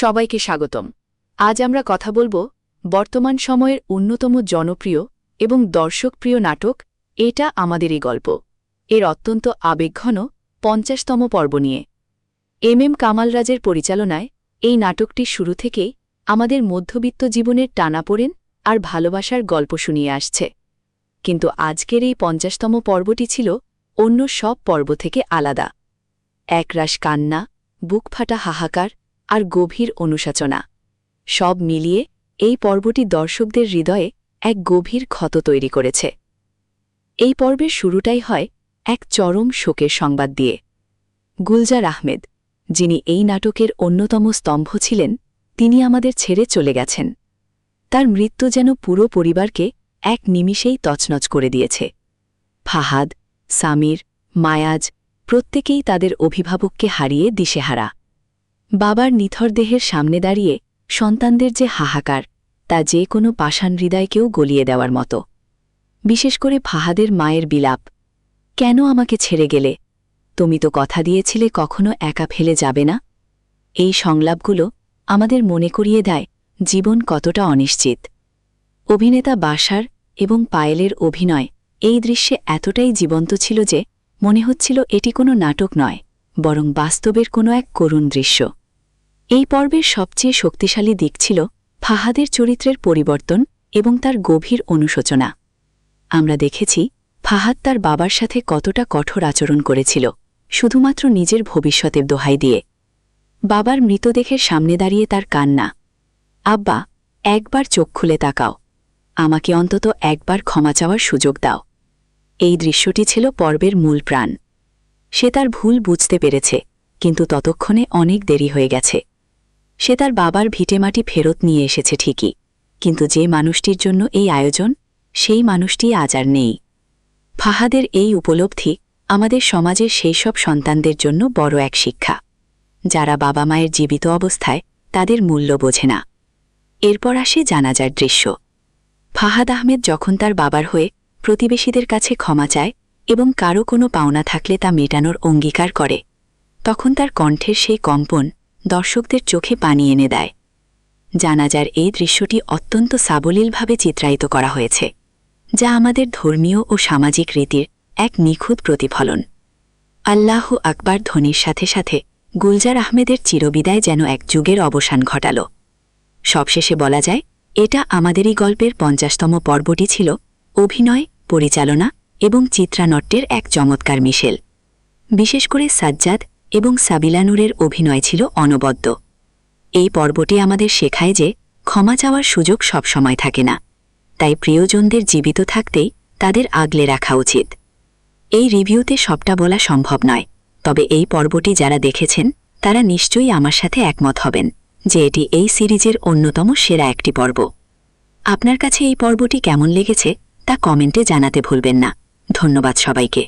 সবাইকে স্বাগতম। আজ আমরা কথা বলবো বর্তমান সময়ের অন্যতম জনপ্রিয় এবং দর্শকপ্রিয় নাটক এটা আমাদেরই গল্প এর অত্যন্ত আবেগঘন ৫০তম পর্ব নিয়ে। এম কামাল রাজের পরিচালনায় এই নাটকটি শুরু থেকেই আমাদের মধ্যবিত্ত জীবনের টানাপোড়েন আর ভালোবাসার গল্প শুনিয়ে আসছে। কিন্তু আজকের এই ৫০তম পর্বটি ছিল অন্য সব পর্ব থেকে আলাদা। একরাশ কান্না, বুকফাটা হাহাকার আর গভীর অনুশোচনা সব মিলিয়ে এই পর্বটি দর্শকদের হৃদয়ে এক গভীর ক্ষত তৈরি করেছে। এই পর্বের শুরুটাই হয় এক চরম শোকের সংবাদ দিয়ে। গুলজার আহমেদ, যিনি এই নাটকের অন্যতম স্তম্ভ ছিলেন, তিনি আমাদের ছেড়ে চলে গেছেন। তার মৃত্যু যেন পুরো পরিবারকে এক নিমিষেই তছনছ করে দিয়েছে। ফাহাদ, সামির, মায়াজ প্রত্যেকেই তাদের অভিভাবককে হারিয়ে দিশেহারা। বাবার নিথর দেহের সামনে দাঁড়িয়ে সন্তানদের যে হাহাকার, তা যে কোনো পাষাণ হৃদয়কেও গলিয়ে দেওয়ার মতো। বিশেষ করে ফাহাদের মায়ের বিলাপ, কেন আমাকে ছেড়ে গেলে? তুমি তো কথা দিয়েছিলে কখনো একা ফেলে যাবে না। এই সংলাপগুলো আমাদের মনে করিয়ে দেয় জীবন কতটা অনিশ্চিত। অভিনেতা বাশার এবং পায়েলের অভিনয় এই দৃশ্যে এতটাই জীবন্ত ছিল যে মনে হচ্ছিল এটি কোনো নাটক নয়, বরং বাস্তবের কোনো এক করুণ দৃশ্য। এই পর্বের সবচেয়ে শক্তিশালী দিক ছিল ফাহাদের চরিত্রের পরিবর্তন এবং তার গভীর অনুশোচনা। আমরা দেখেছি ফাহাদ তার বাবার সাথে কতটা কঠোর আচরণ করেছিল, শুধুমাত্র নিজের ভবিষ্যতের দোহাই দিয়ে। বাবার মৃতদেহের সামনে দাঁড়িয়ে তার কান্না, আব্বা, একবার চোখ খুলে তাকাও, আমাকে অন্তত একবার ক্ষমা চাওয়ার সুযোগ দাও। এই দৃশ্যটি ছিল পর্বের মূল প্রাণ। সে তার ভুল বুঝতে পেরেছে, কিন্তু ততক্ষণে অনেক দেরি হয়ে গেছে। সে তার বাবার ভিটেমাটি ফেরত নিয়ে এসেছে ঠিকই, কিন্তু যে মানুষটির জন্য এই আয়োজন, সেই মানুষটি আজ আর নেই। ফাহাদের এই উপলব্ধি আমাদের সমাজের সেই সব সন্তানদের জন্য বড় এক শিক্ষা, যারা বাবা মায়ের জীবিত অবস্থায় তাদের মূল্য বোঝে না। এরপর আসে জানাজার দৃশ্য। ফাহাদ আহমেদ যখন তার বাবার হয়ে প্রতিবেশীদের কাছে ক্ষমা চায় এবং কারো কোনো পাওনা থাকলে তা মেটানোর অঙ্গীকার করে, তখন তার কণ্ঠের সেই কম্পন দর্শকদের চোখে পানি এনে দেয়। জানাজার এই দৃশ্যটি অত্যন্ত সাবলীলভাবে চিত্রায়িত করা হয়েছে, যা আমাদের ধর্মীয় ও সামাজিক রীতির এক নিখুঁত প্রতিফলন। আল্লাহু আকবার ধ্বনির সাথে সাথে গুলজার আহমেদের চিরবিদায় যেন এক যুগের অবসান ঘটাল। সবশেষে বলা যায়, এটা আমাদেরই গল্পের ৫০তম পর্বটি ছিল অভিনয়, পরিচালনা এবং চিত্রানট্যের এক চমৎকার মিশেল। বিশেষ করে সাজ্জাদ এবং সাবিলা নূরের অভিনয় ছিল অনবদ্য। এই পর্বটি আমাদের শেখায় যে ক্ষমা চাওয়ার সুযোগ সবসময় থাকে না, তাই প্রিয়জনদের জীবিত থাকতেই তাদের আগলে রাখা উচিত। এই রিভিউতে সবটা বলা সম্ভব নয়, তবে এই পর্বটি যারা দেখেছেন তারা নিশ্চয়ই আমার সাথে একমত হবেন যে এটি এই সিরিজের অন্যতম সেরা একটি পর্ব। আপনার কাছে এই পর্বটি কেমন লেগেছে তা কমেন্টে জানাতে ভুলবেন না। ধন্যবাদ সবাইকে।